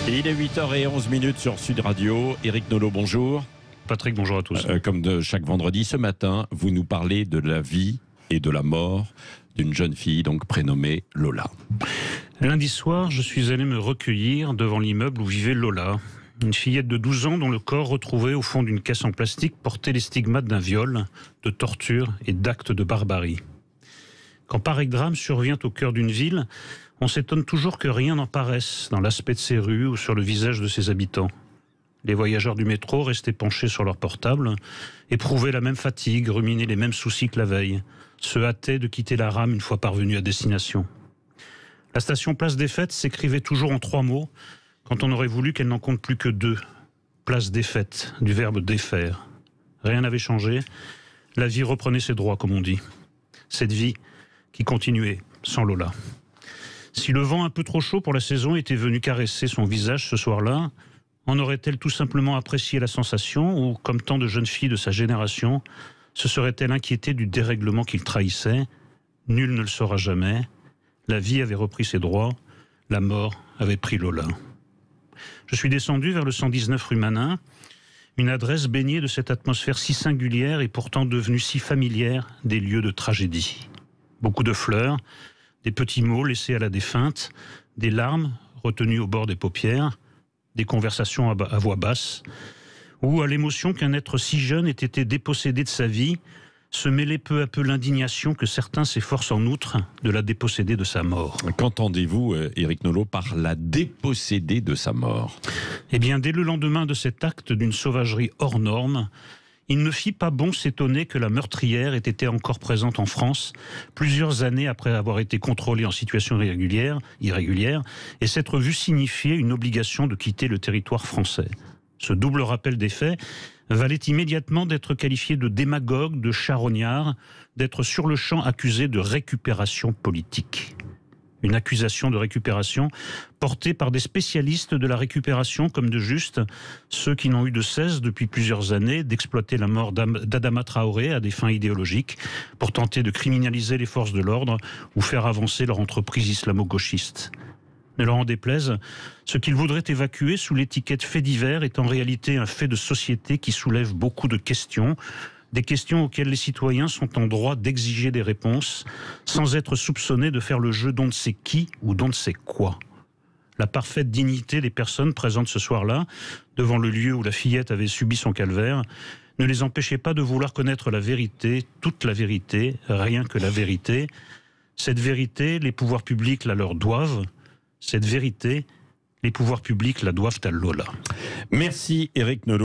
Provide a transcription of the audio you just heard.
Et il est 8h11 sur Sud Radio. Éric Nolot, bonjour. Patrick, bonjour à tous. Comme de chaque vendredi, ce matin, vous nous parlez de la vie et de la mort d'une jeune fille donc prénommée Lola. Lundi soir, je suis allé me recueillir devant l'immeuble où vivait Lola. Une fillette de 12 ans dont le corps retrouvé au fond d'une caisse en plastique portait les stigmates d'un viol, de torture et d'actes de barbarie. Quand pareil drame survient au cœur d'une ville, on s'étonne toujours que rien n'en paraisse dans l'aspect de ses rues ou sur le visage de ses habitants. Les voyageurs du métro restaient penchés sur leur portable, éprouvaient la même fatigue, ruminaient les mêmes soucis que la veille, se hâtaient de quitter la rame une fois parvenus à destination. La station Place des Fêtes s'écrivait toujours en 3 mots, quand on aurait voulu qu'elle n'en compte plus que 2. Place des Fêtes, du verbe défaire. Rien n'avait changé, la vie reprenait ses droits, comme on dit. Cette vie qui continuait sans Lola. Si le vent un peu trop chaud pour la saison était venu caresser son visage ce soir-là, en aurait-elle tout simplement apprécié la sensation ou, comme tant de jeunes filles de sa génération, se serait-elle inquiétée du dérèglement qu'il trahissait? Nul ne le saura jamais. La vie avait repris ses droits, la mort avait pris Lola. Je suis descendu vers le 119 rue Manin, une adresse baignée de cette atmosphère si singulière et pourtant devenue si familière des lieux de tragédie. Beaucoup de fleurs, des petits mots laissés à la défunte, des larmes retenues au bord des paupières, des conversations à voix basse, où à l'émotion qu'un être si jeune ait été dépossédé de sa vie, se mêlait peu à peu l'indignation que certains s'efforcent en outre de la déposséder de sa mort. Qu'entendez-vous, Éric Nolot, par la déposséder de sa mort? Eh bien, dès le lendemain de cet acte d'une sauvagerie hors norme, il ne fit pas bon s'étonner que la meurtrière ait été encore présente en France plusieurs années après avoir été contrôlée en situation irrégulière et s'être vue signifier une obligation de quitter le territoire français. Ce double rappel des faits valait immédiatement d'être qualifié de démagogue, de charognard, d'être sur le champ accusé de récupération politique. Une accusation de récupération portée par des spécialistes de la récupération comme de juste, ceux qui n'ont eu de cesse depuis plusieurs années d'exploiter la mort d'Adama Traoré à des fins idéologiques pour tenter de criminaliser les forces de l'ordre ou faire avancer leur entreprise islamo-gauchiste. Ne leur en déplaise, ce qu'ils voudraient évacuer sous l'étiquette fait divers est en réalité un fait de société qui soulève beaucoup de questions, des questions auxquelles les citoyens sont en droit d'exiger des réponses, sans être soupçonnés de faire le jeu d'on ne sait qui ou d'on ne sait quoi. La parfaite dignité des personnes présentes ce soir-là, devant le lieu où la fillette avait subi son calvaire, ne les empêchait pas de vouloir connaître la vérité, toute la vérité, rien que la vérité. Cette vérité, les pouvoirs publics la leur doivent. Cette vérité, les pouvoirs publics la doivent à Lola. Merci, Éric Nolot.